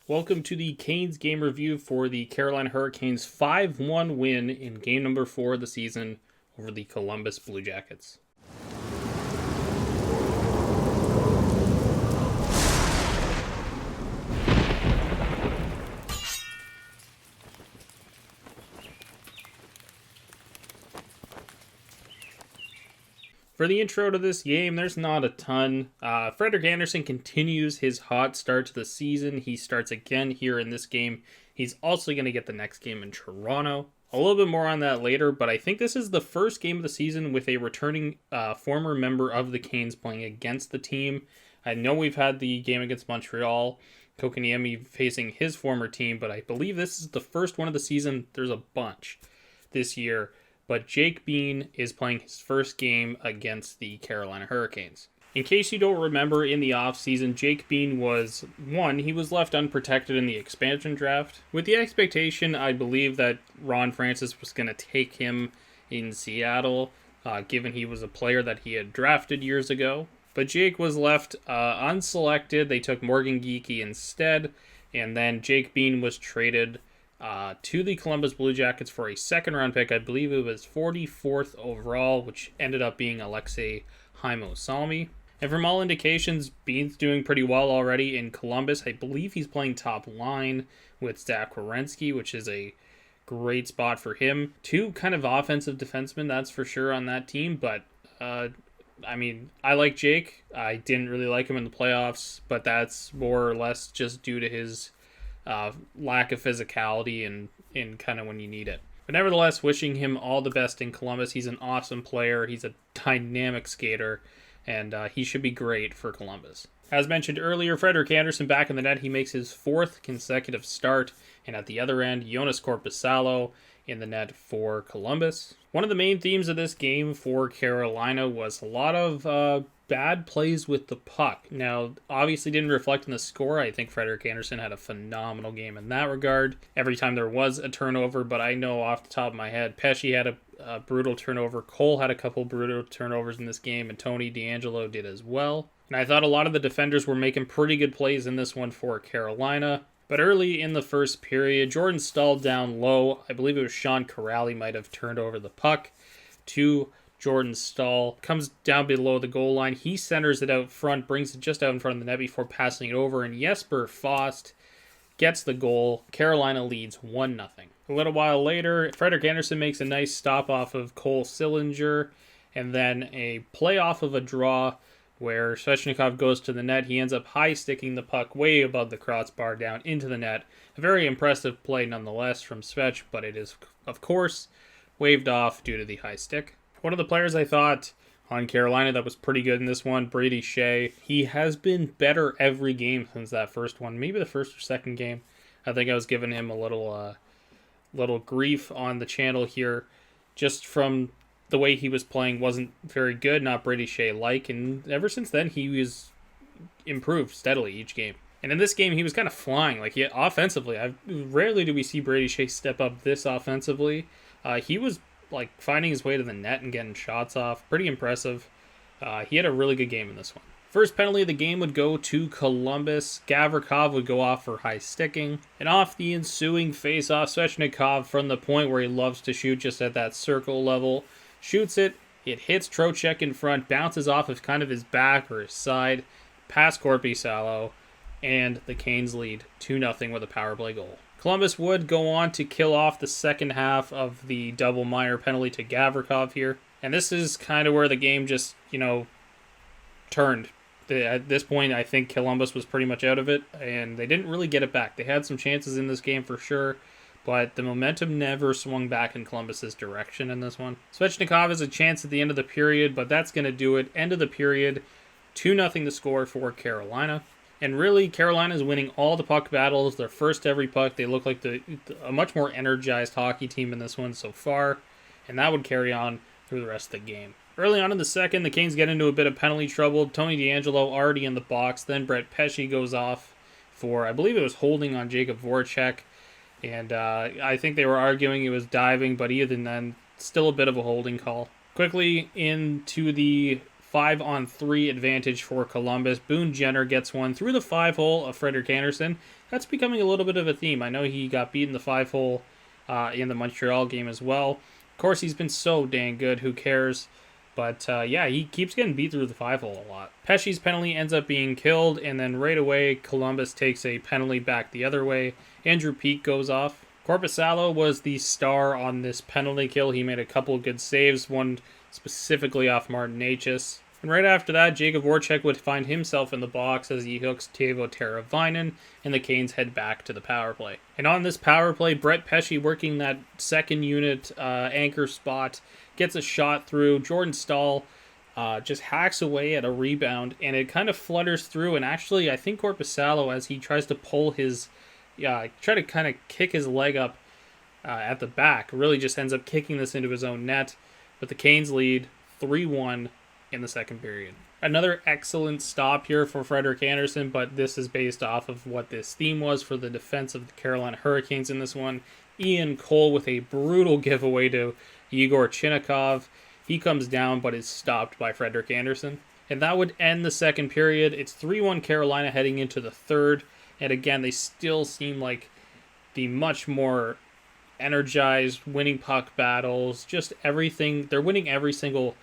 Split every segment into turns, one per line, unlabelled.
Welcome to the Canes game review for the Carolina Hurricanes 5-1 win in game number 4 of the season over the Columbus Blue Jackets. For the intro to this game, there's not a ton. Frederick Anderson continues his hot start to the season. He starts again here in this game. He's also going to get the next game in Toronto. A little bit more on that later, but I think this is the first game of the season with a returning former member of the Canes playing against the team. I know we've had the game against Montreal, Kokoniemi facing his former team, but I believe this is the first one of the season. There's a bunch this year. But Jake Bean is playing his first game against the Carolina Hurricanes. In case you don't remember, in the offseason, Jake Bean was left unprotected in the expansion draft, with the expectation, I believe, that Ron Francis was going to take him in Seattle, given he was a player that he had drafted years ago. But Jake was left unselected. They took Morgan Geekie instead, and then Jake Bean was traded to the Columbus Blue Jackets for a second-round pick. I believe it was 44th overall, which ended up being Alexei Haimo-Salmi. And from all indications, Bean's doing pretty well already in Columbus. I believe he's playing top line with Zach Werenski, which is a great spot for him. Two kind of offensive defensemen, that's for sure, on that team. But, I like Jake. I didn't really like him in the playoffs, but that's more or less just due to his lack of physicality and kind of when you need it. But nevertheless, wishing him all the best in Columbus. He's an awesome player. He's a dynamic skater, and he should be great for Columbus. As mentioned earlier, Frederick Anderson back in the net. He makes his 4th consecutive start, and at the other end, Joonas Korpisalo in the net for Columbus. One of the main themes of this game for Carolina was a lot of bad plays with the puck. Now, obviously didn't reflect in the score. I think Frederick Anderson had a phenomenal game in that regard. Every time there was a turnover, but I know off the top of my head, Petchey had a brutal turnover. Cole had a couple brutal turnovers in this game, and Tony DeAngelo did as well. And I thought a lot of the defenders were making pretty good plays in this one for Carolina. But early in the first period, Jordan Stahl down low. I believe it was Sean Corrali might have turned over the puck to Jordan Stahl. Comes down below the goal line. He centers it out front, brings it just out in front of the net before passing it over. And Jesper Fast gets the goal. Carolina leads 1-0. A little while later, Frederick Anderson makes a nice stop off of Cole Sillinger. And then a play off of a draw where Svetchnikov goes to the net. He ends up high-sticking the puck way above the crossbar down into the net. A very impressive play nonetheless from Svetch, but it is, of course, waved off due to the high stick. One of the players I thought on Carolina that was pretty good in this one, Brady Shea. He has been better every game since that first one. Maybe the first or second game. I think I was giving him a little grief on the channel here just from the way he was playing wasn't very good, not Brady Shea-like, and ever since then he was improved steadily each game. And in this game he was kind of flying, offensively. Rarely do we see Brady Shea step up this offensively. He was finding his way to the net and getting shots off. Pretty impressive. He had a really good game in this one. First penalty of the game would go to Columbus. Gavrikov would go off for high sticking. And off the ensuing face-off, Svetchnikov from the point where he loves to shoot just at that circle level. Shoots it, it hits Trocheck in front, bounces off of kind of his back or his side, past Korpisalo, and the Canes lead 2-0 with a power play goal. Columbus would go on to kill off the second half of the double Meyer penalty to Gavrikov here. And this is kind of where the game just, turned. At this point, I think Columbus was pretty much out of it, and they didn't really get it back. They had some chances in this game for sure, but the momentum never swung back in Columbus's direction in this one. Svetchnikov has a chance at the end of the period, but that's going to do it. End of the period, 2-0 to score for Carolina. And really, Carolina is winning all the puck battles. Their first every puck. They look like a much more energized hockey team in this one so far, and that would carry on through the rest of the game. Early on in the second, the Canes get into a bit of penalty trouble. Tony DeAngelo already in the box. Then Brett Petchey goes off for, I believe it was holding on Jacob Voracek. And I think they were arguing it was diving, but even then, still a bit of a holding call. Quickly into the 5-on-3 advantage for Columbus. Boone Jenner gets one through the 5-hole of Frederick Anderson. That's becoming a little bit of a theme. I know he got beat in the 5-hole in the Montreal game as well. Of course, he's been so dang good. Who cares? But yeah, he keeps getting beat through the 5-hole a lot. Petchey's penalty ends up being killed, and then right away, Columbus takes a penalty back the other way. Andrew Peeke goes off. Korpisalo was the star on this penalty kill. He made a couple of good saves, one specifically off Martin Necas. And right after that, Jacob Voracek would find himself in the box as he hooks Teuvo Teravainen, and the Canes head back to the power play. And on this power play, Brett Petchey, working that second unit anchor spot, gets a shot through. Jordan Stahl just hacks away at a rebound, and it kind of flutters through. And actually, I think Korpisalo, as he tries to pull his, try to kind of kick his leg up at the back, really just ends up kicking this into his own net. But the Canes lead 3-1 in the second period. Another excellent stop here for Frederick Anderson, but this is based off of what this theme was for the defense of the Carolina Hurricanes in this one. Ian Cole with a brutal giveaway to Igor Chinnikov. He comes down but is stopped by Frederick Anderson. And that would end the second period. It's 3-1 Carolina heading into the third. And again, they still seem like the much more energized, winning puck battles, just everything. They're winning every single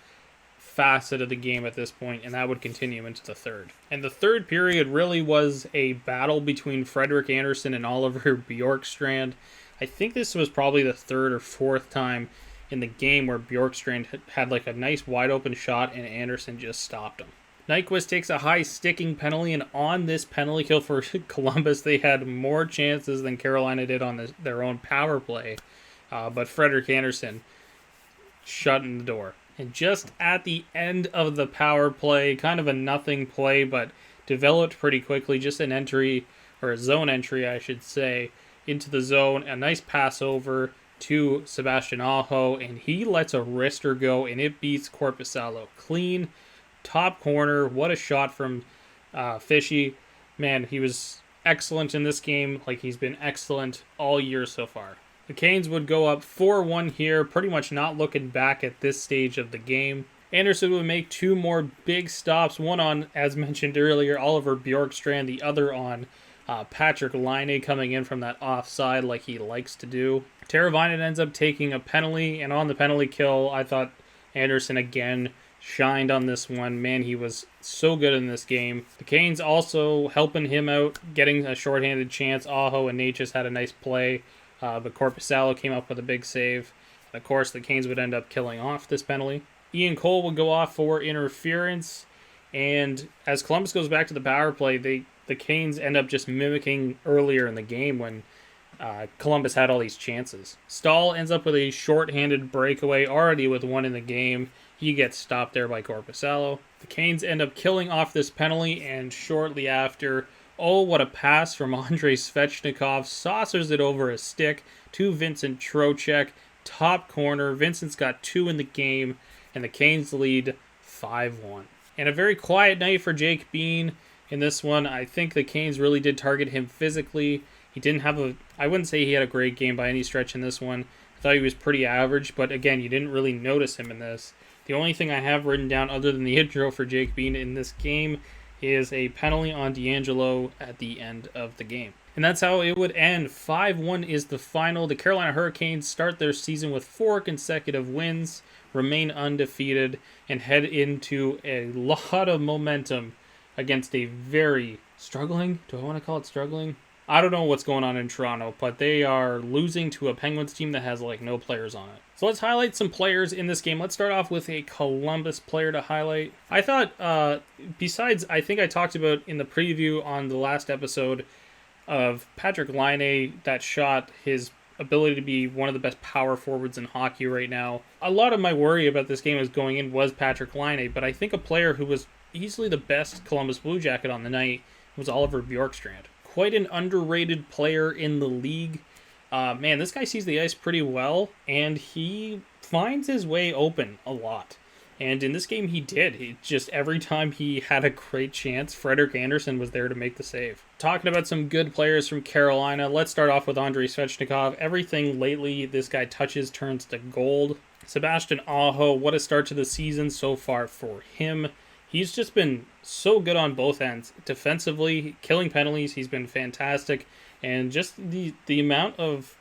facet of the game at this point, and that would continue into the third. And the third period really was a battle between Frederick Anderson and Oliver Bjorkstrand. I think this was probably the third or fourth time in the game where Bjorkstrand had like a nice wide open shot and Anderson just stopped him. Nyquist takes a high sticking penalty, and on this penalty kill for Columbus, they had more chances than Carolina did on their own power play. But Frederick Anderson shutting the door. And just at the end of the power play, kind of a nothing play, but developed pretty quickly, just an entry, or a zone entry, I should say, into the zone. A nice pass over to Sebastian Aho, and he lets a wrister go, and it beats Korpisalo clean. Top corner, what a shot from Fishy. Man, he was excellent in this game, like he's been excellent all year so far. The Canes would go up 4-1 here, pretty much not looking back at this stage of the game. Anderson would make two more big stops, one on, as mentioned earlier, Oliver Bjorkstrand, the other on Patrick Laine coming in from that offside like he likes to do. Teravainen ends up taking a penalty, and on the penalty kill, I thought Anderson again shined on this one. Man, he was so good in this game. The Canes also helping him out, getting a shorthanded chance. Aho and Necas had a nice play, but Korpisalo came up with a big save. Of course, the Canes would end up killing off this penalty. Ian Cole would go off for interference, and as Columbus goes back to the power play, the Canes end up just mimicking earlier in the game when Columbus had all these chances. Stahl ends up with a shorthanded breakaway, already with one in the game. He gets stopped there by Korpisalo. The Canes end up killing off this penalty, and shortly after, oh, what a pass from Andrei Svetchnikov. Saucers it over a stick to Vincent Trocheck. Top corner. Vincent's got two in the game, and the Canes lead 5-1. And a very quiet night for Jake Bean in this one. I think the Canes really did target him physically. He didn't have I wouldn't say he had a great game by any stretch in this one. I thought he was pretty average, but again, you didn't really notice him in this. The only thing I have written down other than the intro for Jake Bean in this game is a penalty on D'Angelo at the end of the game. And that's how it would end. 5-1 is the final. The Carolina Hurricanes start their season with 4 consecutive wins, remain undefeated, and head into a lot of momentum against a very struggling, do I want to call it struggling? I don't know what's going on in Toronto, but they are losing to a Penguins team that has like no players on it. So let's highlight some players in this game. Let's start off with a Columbus player to highlight. I thought, besides, I think I talked about in the preview on the last episode of Patrick Laine, that shot, his ability to be one of the best power forwards in hockey right now. A lot of my worry about this game as going in was Patrick Laine, but I think a player who was easily the best Columbus Blue Jacket on the night was Oliver Bjorkstrand. Quite an underrated player in the league. Man, this guy sees the ice pretty well, and he finds his way open a lot. And in this game, he did. He just, every time he had a great chance, Frederick Anderson was there to make the save. Talking about some good players from Carolina, let's start off with Andrei Svetchnikov. Everything lately this guy touches turns to gold. Sebastian Aho, what a start to the season so far for him. He's just been so good on both ends. Defensively, killing penalties, he's been fantastic. And just the amount of...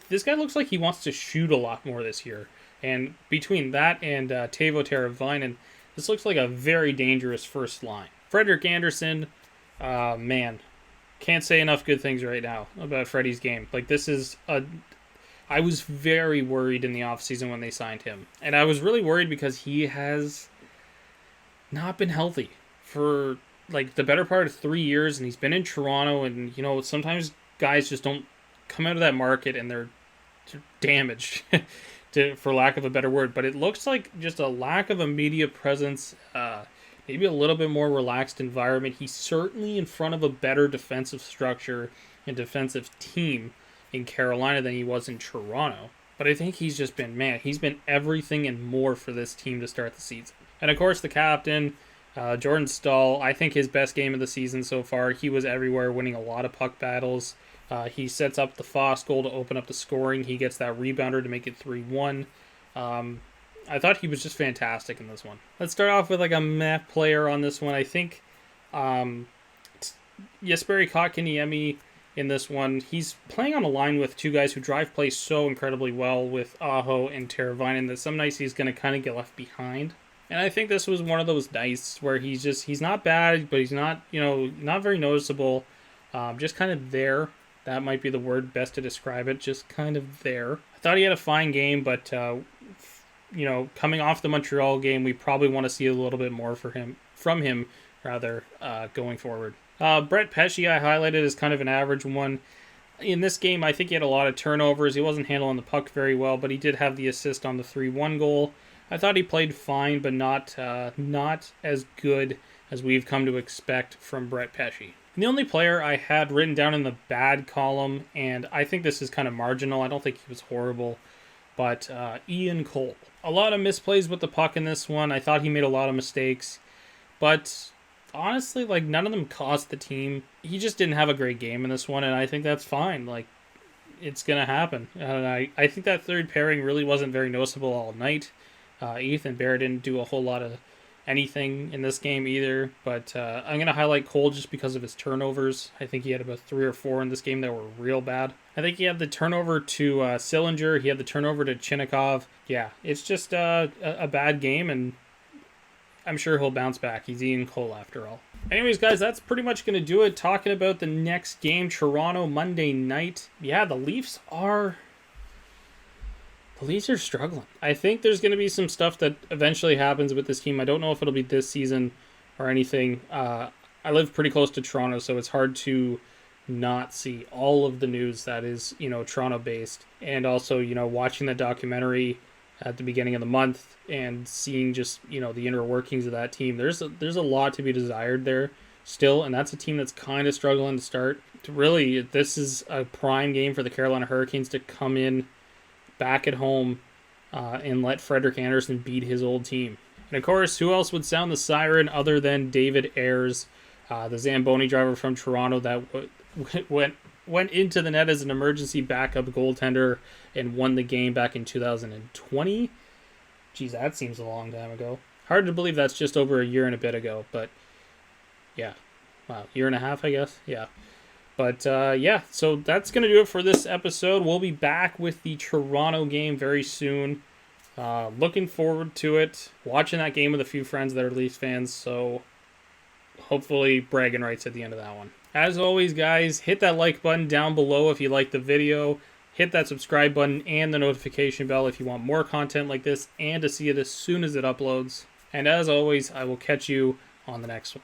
This guy looks like he wants to shoot a lot more this year. And between that and Teuvo Teravainen, this looks like a very dangerous first line. Frederick Anderson, man, can't say enough good things right now about Freddie's game. Like, this is a... I was very worried in the offseason when they signed him. And I was really worried because he has not been healthy for like the better part of 3 years, and he's been in Toronto, and you know, sometimes guys just don't come out of that market and they're damaged for lack of a better word. But it looks like just a lack of a media presence, maybe a little bit more relaxed environment. He's certainly in front of a better defensive structure and defensive team in Carolina than he was in Toronto. But I think he's just been, man, he's been everything and more for this team to start the season. And of course, the captain, Jordan Stahl, I think his best game of the season so far. He was everywhere, winning a lot of puck battles. He sets up the Foss goal to open up the scoring. He gets that rebounder to make it 3-1. I thought he was just fantastic in this one. Let's start off with like a meh player on this one. I think Jesperi Kotkaniemi in this one, he's playing on a line with two guys who drive plays so incredibly well with Aho and Teravainen that some nights he's going to kind of get left behind. And I think this was one of those nights where he's not bad, but he's not, not very noticeable. Just kind of there. That might be the word best to describe it. Just kind of there. I thought he had a fine game, but, coming off the Montreal game, we probably want to see a little bit more from him, going forward. Brett Petchey I highlighted as kind of an average one. In this game, I think he had a lot of turnovers. He wasn't handling the puck very well, but he did have the assist on the 3-1 goal. I thought he played fine, but not as good as we've come to expect from Brett Petchey. And the only player I had written down in the bad column, and I think this is kind of marginal, I don't think he was horrible, but Ian Cole. A lot of misplays with the puck in this one. I thought he made a lot of mistakes, but honestly, like, none of them cost the team. He just didn't have a great game in this one, and I think that's fine. Like, it's going to happen. And I think that third pairing really wasn't very noticeable all night. Ethan Bear didn't do a whole lot of anything in this game either, but I'm going to highlight Cole just because of his turnovers. I think he had about 3 or 4 in this game that were real bad. I think he had the turnover to Sillinger. He had the turnover to Chinakhov. Yeah, it's just a bad game, and I'm sure he'll bounce back. He's Ian Cole after all. Anyways, guys, that's pretty much going to do it. Talking about the next game, Toronto, Monday night. Yeah, the Leafs are struggling. I think there's going to be some stuff that eventually happens with this team. I don't know if it'll be this season or anything. I live pretty close to Toronto, so it's hard to not see all of the news that is, Toronto-based. And also, watching the documentary at the beginning of the month and seeing just, the inner workings of that team. There's a lot to be desired there still, and that's a team that's kind of struggling to start. Really, this is a prime game for the Carolina Hurricanes to come in back at home and let Frederick Anderson beat his old team. And of course, who else would sound the siren other than David Ayres, the Zamboni driver from Toronto that went into the net as an emergency backup goaltender and won the game back in 2020. Geez, that seems a long time ago. Hard to believe that's just over a year and a bit ago, but yeah. Wow, year and a half, I guess? Yeah. But, so that's going to do it for this episode. We'll be back with the Toronto game very soon. Looking forward to it. Watching that game with a few friends that are Leafs fans, so hopefully bragging rights at the end of that one. As always, guys, hit that like button down below if you like the video. Hit that subscribe button and the notification bell if you want more content like this and to see it as soon as it uploads. And as always, I will catch you on the next one.